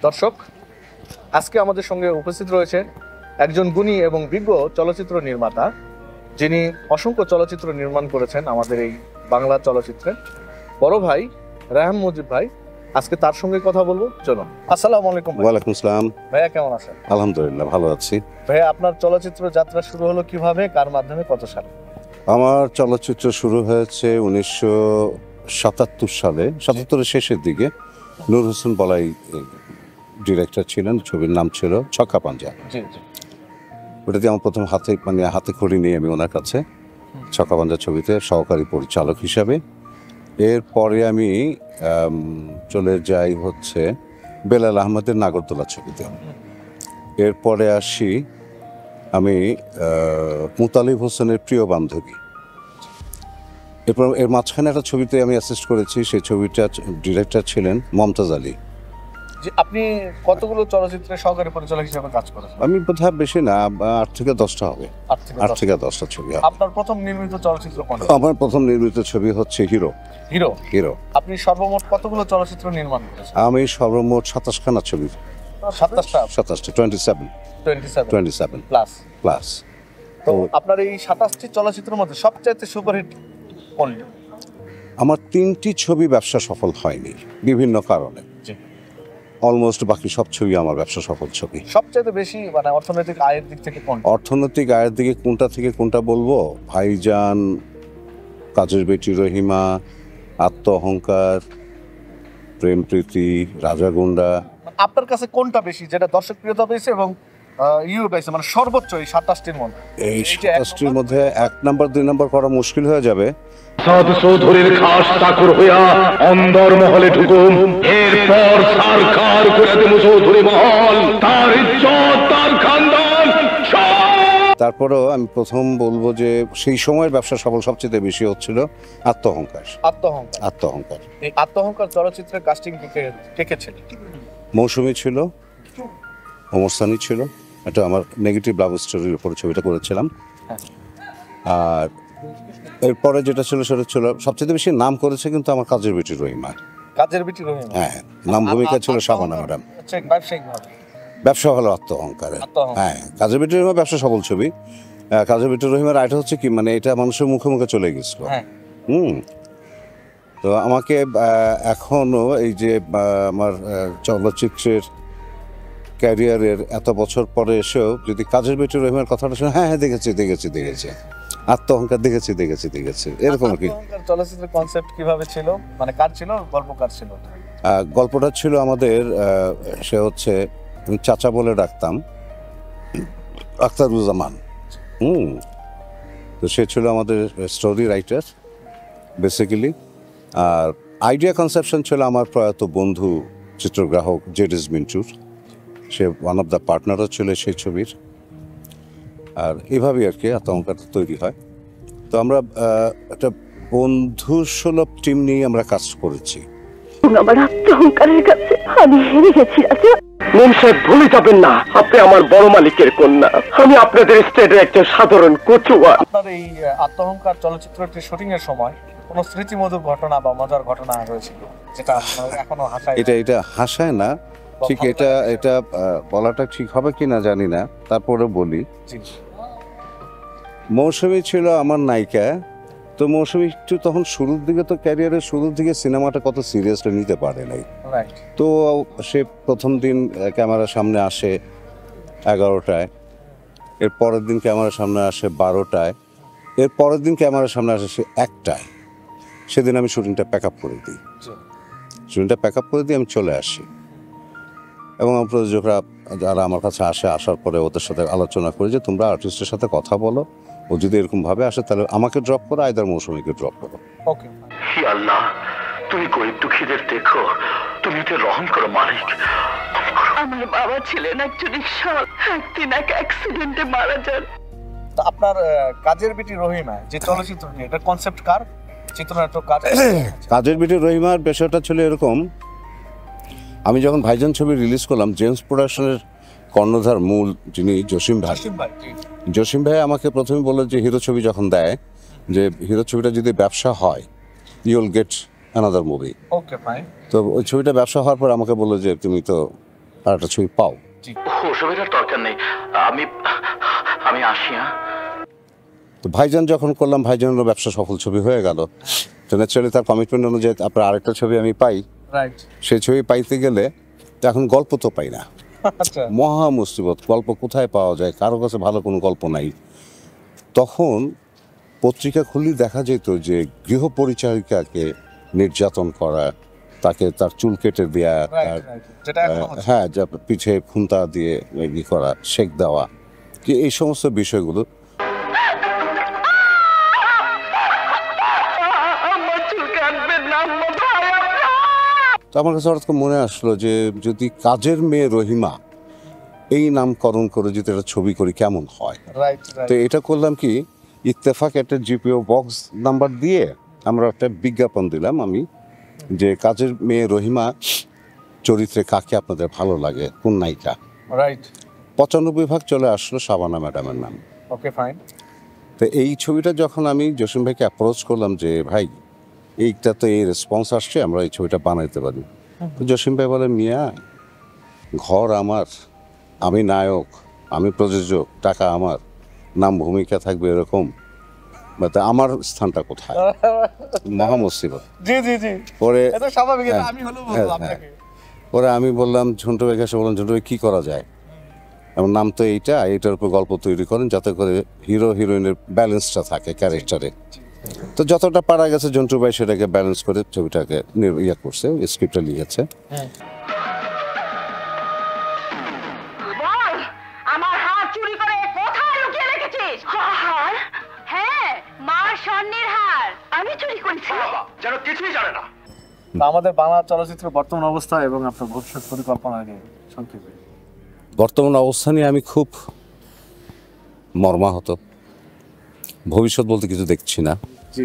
দর্শক, আজকে আমাদের সঙ্গে উপস্থিত রয়েছে একজন গুণী এবং বিজ্ঞ চলচ্চিত্র নির্মাতা, যিনি অসংখ্য চলচ্চিত্র নির্মাণ করেছেন আমাদের এই বাংলা চলচ্চিত্রে। বড় ভাই রায়হান মুজিব ভাই, আজকে তার সঙ্গে কথা বলবো। চলো। আসসালামু আলাইকুম। ওয়ালাইকুম আসসালাম। ভাইয়া কেমন আছেন? আলহামদুলিল্লাহ ভালো আছি। ভাইয়া, আপনার চলচ্চিত্র যাত্রা শুরু হলো কিভাবে, কার মাধ্যমে, কত সালে? আমার চলচ্চিত্র শুরু হয়েছে 1977 সালে, 77-এর শেষের দিকে। নূর হোসেন বলাই ডিরেক্টর ছিলেন, ছবির নাম ছিল ছক্কা পাঞ্জা। জি জি। ওটাতে আমার প্রথম হাতে খড়ি নিয়ে আমি ওনার কাছে ছক্কা পাঞ্জা ছবিতে সহকারী পরিচালক হিসাবে। এরপরে আমি চলে যাই হচ্ছে বেলাল আহমেদের নাগরদোলা ছবিতে। এরপরে আসি আমি মুতালিব হোসেনের প্রিয় বান্ধবী। এরপর এর মাঝখানে একটা ছবিতে আমি অ্যাসিস্ট করেছি, সেই ছবিটা ডিরেক্টর ছিলেন মমতাজ আলী। আপনি কতগুলো চলচ্চিত্রে সহকারী পরিচালক হিসেবে কাজ করেছেন? আমি বোধহয় বেশি না, 8 থেকে 10টা হবে। 8 থেকে 10টা ছবি হবে। আপনার প্রথম নির্মিত চলচ্চিত্র কোনটা? আমার প্রথম নির্মিত ছবি হচ্ছে হিরো। হিরো। হিরো। আপনি সর্বমোট কতগুলো চলচ্চিত্র নির্মাণ করেছেন? আমি সর্বমোট 27খানা ছবি। 27টা 27 প্লাস। তো আপনার এই 27টি চলচ্চিত্রের মধ্যে সবচাইতে সুপারহিট কোনটি? আমার 3টি ছবি ব্যবসা সফল হয়নি বিভিন্ন কারণে। অলমোস্ট বাকি সব ছবি আমার ব্যবসা সফল ছবি। সবচাইতে বেশি মানে অর্থনৈতিক আয়ের দিক থেকে কোনটা? অর্থনৈতিক আয়ের দিকে কোনটা বলবো? ভাইজান, কাজের বেটি রহিমা, আত্ম অহংকার, প্রেম প্রীতি, রাজাগুন্ডা। আপনার কাছে কোনটা বেশি, যেটা দর্শক প্রিয়তা পেয়েছে এবং পেয়েছে, মানে সর্বোচ্চ এই 27টির মধ্যে? এই 27টির মধ্যে 1 নাম্বার 2 নাম্বার করা মুশকিল হয়ে যাবে। সাদ চৌধুরীর খাস চাকর হইয়া অন্দর মহলে ঢুকুম, এরপর সরকার করে দেব চৌধুরী মহল, তার ইজ্জত, তার খানদান। তারপরেও আমি প্রথম বলবো যে সেই সময়ের ব্যবসা সফল সবচেয়ে বেশি হচ্ছিল আত্মঅহংকার। এই আত্মঅহংকার চলচ্চিত্রের কাস্টিং কে ছিল? মৌসুমী ছিল, ওমর সানি ছিল। এটা আমার নেগেটিভ লাভ স্টোরির উপর ছবিটা করেছিলাম। আর এরপরে যেটা ছিল সেটা ছিল সবচেয়ে বেশি নাম করেছে কিন্তু আমার কাজের বেটি রহিমা। হ্যাঁ, নাম ভূমিকা ছিল শাবানা ম্যাডাম। ব্যবসা হলো আত্মঅহংকার। হ্যাঁ, কাজের বেটি রহিমা ব্যবসা সফল ছবি। কাজের বেটি রহিমার আইটা হচ্ছে কি, মানে এটা মানুষের মুখে মুখে চলে গেছিল। তো আমাকে এখনো এই যে আমার চলচ্চিত্রের ক্যারিয়ারের এত বছর পরে এসেও যদি কাজের বেটি রহিমার কথাটা শুনে, হ্যাঁ দেখেছি আত্মঅহংকার দেখেছি এরকম কি। চলচ্চিত্রের কনসেপ্ট কিভাবে ছিল, মানে কার ছিল, গল্পকার ছিল? গল্পটা ছিল আমাদের, সে হচ্ছে আমি চাচা বলে ডাকতাম, আখতারুজ্জামান। তো সে ছিল আমাদের স্টোরি রাইটার বেসিক্যালি। আর আইডিয়া কনসেপশন ছিল আমার প্রয়াত বন্ধু চিত্রগ্রাহক জেডিস মিন্টুর। সে ওয়ান অফ দ্য পার্টনারও ছিল সেই ছবির। আর এভাবেই আর কি আত্মঅহংকার তৈরি হয়। তো আমরা একটা বন্ধুসুলভ টিম নিয়ে আমরা কাজ করেছি। আমার আত্মঅহংকারের কাছে আমি হেরে গেছি। ভুলে যাবেন না, আপনি আমার বড় মালিকের কন্যা, আমি আপনাদের স্টেটের একটা সাধারণ কচুয়া। আপনার এই আত্মঅহংকার চলচ্চিত্রটির শুটিং এর সময় কোনো স্মৃতিমধুর ঘটনা বা মজার ঘটনা রয়েছিল যেটা এখনো হাসায়? এটা হাসায় না ঠিক, এটা বলাটা ঠিক হবে কি না জানি না, তারপরে বলি। মৌসুমী ছিল আমার নায়িকা। তো মৌসুমী একটু তখন শুরুর দিকে, তো ক্যারিয়ারের শুরুর দিকে সিনেমাটা কত সিরিয়াসলি নিতে পারে নাই। তো সে প্রথম দিন ক্যামেরার সামনে আসে 11টায়, এর পরের দিন ক্যামেরার সামনে আসে 12টায়, এর পরের দিন ক্যামেরার সামনে আসে সে 1টায়। সেদিন আমি শুটিংটা প্যাক আপ করে দিই, আমি চলে আসি। এবং প্রযোজকরা যারা আমার কাছে আসার পরে ওদের সাথে আলোচনা করি যে তোমরা আর্টিস্টের সাথে কথা বলো, ও যদি এরকম ভাবে আসে তাহলে আমাকে ড্রপ করো, আইদার মৌসুমীকে ড্রপ করো। ওকে, হে আল্লাহ, তুমি গরিব দুঃখীদের দেখো, তুমি এতে রহম করো মালিক। আমার বাবা ছিলেন একজন কৃষক, একদিন এক অ্যাক্সিডেন্টে মারা যান। তো আপনার কাজের বেটি রহিমা যে চলচ্চিত্রটি, এটা কনসেপ্ট কার? চিত্রনাট্য কার? কাজের বেটি রহিমার বিষয়টা ছিল এরকম, আমি যখন ভাইজান ছবি রিলিজ করলাম, জেমস প্রোডাকশনের কর্ণধার মূল যিনি জসিম ভাই আমাকে প্রথমে বলল যে হিরো ছবি যখন দেয়, যে হিরো ছবিটা যদি ব্যবসা হয় you will get another movie. Okay fine. তো ওই ছবিটা ব্যবসা হওয়ার পর আমাকে বললো যে তুমি তো আর একটা ছবি পাও। ওসবের আর দরকার নেই, আমি আসি। হ্যাঁ, তো ভাইজান যখন করলাম, ভাইজানেরও ব্যবসা সফল ছবি হয়ে গেল। তো ন্যাচারালি তার কমিটমেন্ট অনুযায়ী আপনার আরেকটা ছবি আমি পাই। রাইট। সেই ছবি পাইতে গেলে তো এখন গল্প তো পাই না, আচ্ছা। মহা মুসিবত। গল্প কোথায় পাওয়া যায়, কারো কাছে ভালো কোনো গল্প নাই। তখন পত্রিকা খুললেই দেখা যেত যে গৃহ পরিচারিকাকে নির্যাতন করা, তাকে তার চুল কেটে দেওয়া, তার যেটা এখন হচ্ছে। হ্যাঁ, যা পিঠে খুন্তা দিয়ে ই করা, শেক দেওয়া, কি এই সমস্ত বিষয়গুলো। আমার চুল কাটবেন না আম্মা, ভাই তো আমার কাছে হঠাৎ করে মনে আসলো যে যদি কাজের মেয়ে রহিমা এই নামকরণ করে যদি একটা ছবি করি কেমন হয়। রাইট তো এটা করলাম কি, ইত্তেফাক একটা জিপিও বক্স নাম্বার দিয়ে আমরা একটা বিজ্ঞাপন দিলাম আমি, যে কাজের মেয়ে রহিমা চরিত্রে কাকে আপনাদের ভালো লাগে, কোন নায়িকা। রাইট। 95% চলে আসলো শাবানা ম্যাডামের নাম। ওকে ফাইন। তো এই ছবিটা যখন আমি জসিম ভাইকে অ্যাপ্রোচ করলাম যে ভাই এইটা তো এই রেসপন্স আসছে, আমরা এই ছবিটা বানাইতে পারি। তো জসিম ভাই বলে, মিয়া ঘর আমার, আমি নায়ক, আমি প্রযোজক, টাকা আমার, নাম ভূমিকা থাকবে এরকম, তা আমার স্থানটা কোথায়? মহা মুসিবত। জি জি জি, পরে এটা স্বাভাবিক, এটা হ্যাঁ, আমি হলেও হ্যাঁ, বলবো আপনাকে। পরে আমি বললাম ঝন্টু ভাইকে, এসে বললাম ঝন্টু ভাই কী করা যায়, আমার নাম তো এইটার উপর গল্প তৈরি করেন যাতে করে হিরো হিরোইনের ব্যালেন্সটা থাকে ক্যারেক্টারে। তো যতটা পারা গেছে ঝন্টু ভাই সেটাকে ব্যালেন্স করে ছবিটাকে ইয়ে করছে, স্ক্রিপ্টটা লিখেছে। বল, আমার হার চুরি করে কোথায় লুকিয়ে রেখেছিস? হার হ্যাঁ, মার স্বর্ণের হার। আমি চুরি করেছি? যেন কিছুই জানে না। তো আমাদের বাংলা চলচ্চিত্রের বর্তমান অবস্থা এবং আপনার ভবিষ্যৎ পরিকল্পনা নিয়ে সংক্ষেপে। বর্তমান অবস্থা নিয়ে আমি খুব মর্মাহত। ভবিষ্যৎ বলতে কিছু দেখছি না। জি।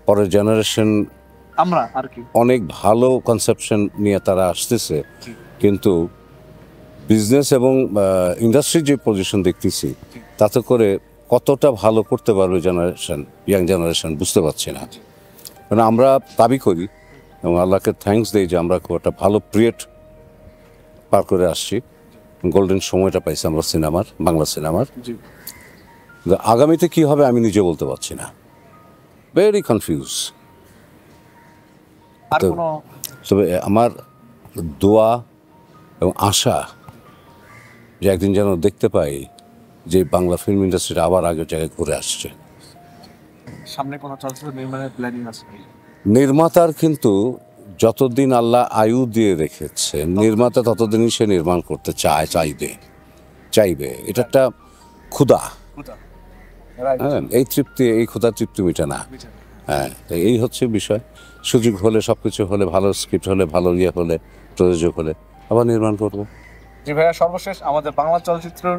পরের জেনারেশন আমরা আর কি অনেক ভালো কনসেপশন নিয়ে তারা আসতেছে, কিন্তু বিজনেস এবং ইন্ডাস্ট্রির যে পজিশন দেখতেছি তাতে করে কতটা ভালো করতে পারবে জেনারেশন, ইয়াং জেনারেশন বুঝতে পারছি না। কারণ আমরা দাবি করি এবং আল্লাহকে থ্যাঙ্কস দিই যে আমরা খুব একটা ভালো পিরিয়ড পার করে আসছি, গোল্ডেন সময়টা পাইছি আমরা সিনেমার, বাংলা সিনেমার। জি। আগামীতে কি হবে আমি নিজে বলতে পারছি না, ভেরি কনফিউজ। আর তো কোনো তবে আমার দোয়া এবং আশা যে একদিন যেন দেখতে পাই যে বাংলা ফিল্ম ইন্ডাস্ট্রিটা আবার আগের জায়গায় ঘুরে আসছে। সামনে কোনো চলচ্চিত্র নির্মাণের প্ল্যানিং আছে? নির্মাতার কিন্তু যতদিন আল্লাহ আয়ু দিয়ে রেখেছে, নির্মাতা ততদিনই সে নির্মাণ করতে চাইবে। এটা একটা ক্ষুধা। রাইট। হ্যাঁ, এই ক্ষুধা তৃপ্তি মিটে না। হ্যাঁ, তো এই হচ্ছে বিষয়। সুযোগ হলে, সব কিছু হলে, ভালো স্ক্রিপ্ট হলে, ভালো ইয়ে হলে, প্রযোজক হলে আবার নির্মাণ করবো। জি ভাইয়া, সর্বশেষ আমাদের বাংলা চলচ্চিত্রের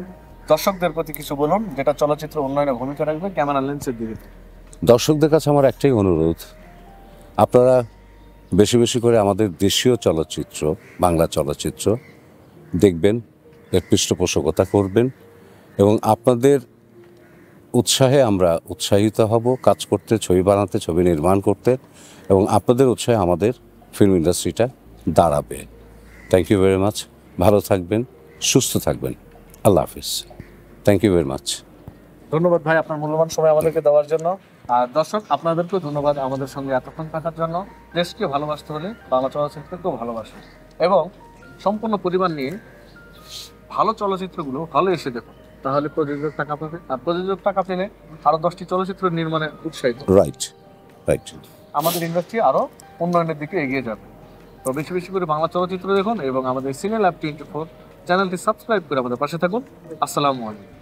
দর্শকদের প্রতি কিছু বলুন, যেটা চলচ্চিত্র উন্নয়নে ভূমিকা রাখবে ক্যামেরা লেন্সের দিকে। দর্শকদের কাছে আমার একটাই অনুরোধ, আপনারা বেশি বেশি করে আমাদের দেশীয় চলচ্চিত্র, বাংলা চলচ্চিত্র দেখবেন, এর পৃষ্ঠপোষকতা করবেন এবং আপনাদের উৎসাহে আমরা উৎসাহিত হব কাজ করতে, ছবি বানাতে, ছবি নির্মাণ করতে, এবং আপনাদের উৎসাহে আমাদের ফিল্ম ইন্ডাস্ট্রিটা দাঁড়াবে। Thank you very much. ভালো থাকবেন, সুস্থ থাকবেন। আল্লাহ হাফিজ। Thank you very much. ধন্যবাদ ভাই আপনার মূল্যবান সময় আমাদেরকে দেওয়ার জন্য। আর দর্শক আপনাদেরকেও ধন্যবাদ আমাদের সঙ্গে এতক্ষণ থাকার জন্য। দেশকে ভালোবাসতে হলে বাংলা চলচ্চিত্রকেও ভালোবাসুন এবং সম্পূর্ণ পরিবার নিয়ে ভালো চলচ্চিত্রগুলো হলে এসে দেখুন, তাহলে প্রযোজক টাকা পাবে, আর প্রযোজক টাকা পেলে আরো 10টি চলচ্চিত্র নির্মাণে উৎসাহিত রাইট। আমাদের ইন্ডাস্ট্রি আরো উন্নয়নের দিকে এগিয়ে যাবে। তো বেশি বেশি করে বাংলা চলচ্চিত্র দেখুন এবং আমাদের সিনে ল্যাব 24 চ্যানেলটি সাবস্ক্রাইব করে আমাদের পাশে থাকুন। আসসালামু আলাইকুম।